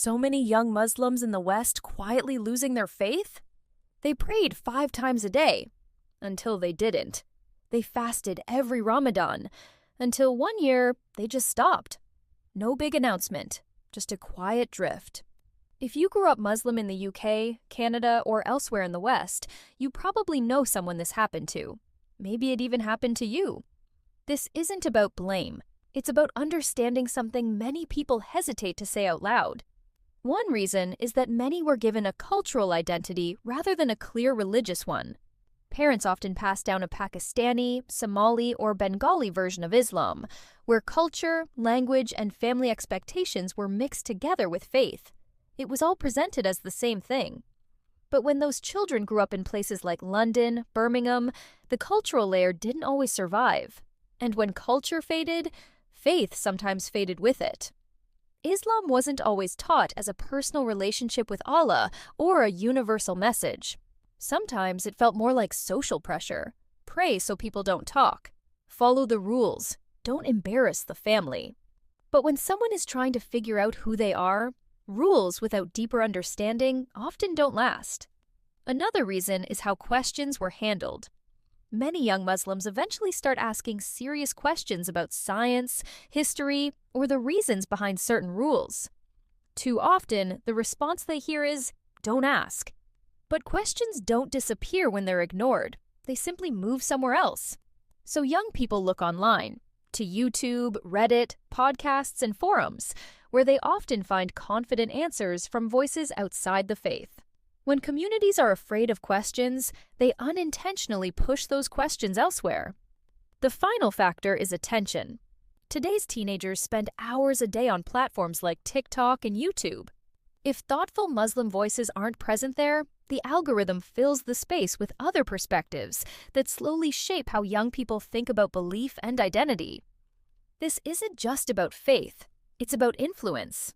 so many young Muslims in the West quietly losing their faith? They prayed 5 times a day, until they didn't. They fasted every Ramadan, until one year they just stopped. No big announcement, just a quiet drift. If you grew up Muslim in the UK, Canada, or elsewhere in the West, you probably know someone this happened to. Maybe it even happened to you. This isn't about blame. It's about understanding something many people hesitate to say out loud. One reason is that many were given a cultural identity rather than a clear religious one. Parents often pass down a Pakistani, Somali, or Bengali version of Islam, where culture, language, and family expectations were mixed together with faith. It was all presented as the same thing. But when those children grew up in places like London, Birmingham, the cultural layer didn't always survive. And when culture faded, faith sometimes faded with it. Islam wasn't always taught as a personal relationship with Allah or a universal message. Sometimes it felt more like social pressure. Pray so people don't talk. Follow the rules. Don't embarrass the family. But when someone is trying to figure out who they are, rules without deeper understanding often don't last. Another reason is how questions were handled. Many young Muslims eventually start asking serious questions about science, history, or the reasons behind certain rules. Too often, the response they hear is, "Don't ask." But questions don't disappear when they're ignored. They simply move somewhere else. So young people look online, to YouTube, Reddit, podcasts, and forums, where they often find confident answers from voices outside the faith. When communities are afraid of questions, they unintentionally push those questions elsewhere. The final factor is attention. Today's teenagers spend hours a day on platforms like TikTok and YouTube. If thoughtful Muslim voices aren't present there, the algorithm fills the space with other perspectives that slowly shape how young people think about belief and identity. This isn't just about faith, it's about influence.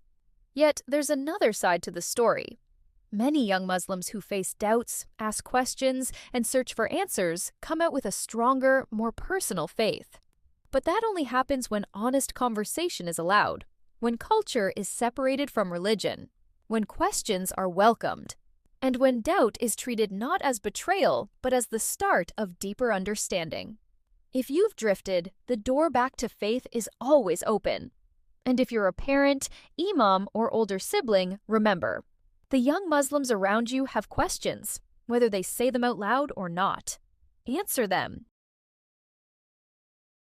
Yet there's another side to the story. Many young Muslims who face doubts, ask questions, and search for answers come out with a stronger, more personal faith. But that only happens when honest conversation is allowed, when culture is separated from religion, when questions are welcomed, and when doubt is treated not as betrayal, but as the start of deeper understanding. If you've drifted, the door back to faith is always open. And if you're a parent, imam, or older sibling, remember, the young Muslims around you have questions, whether they say them out loud or not. Answer them,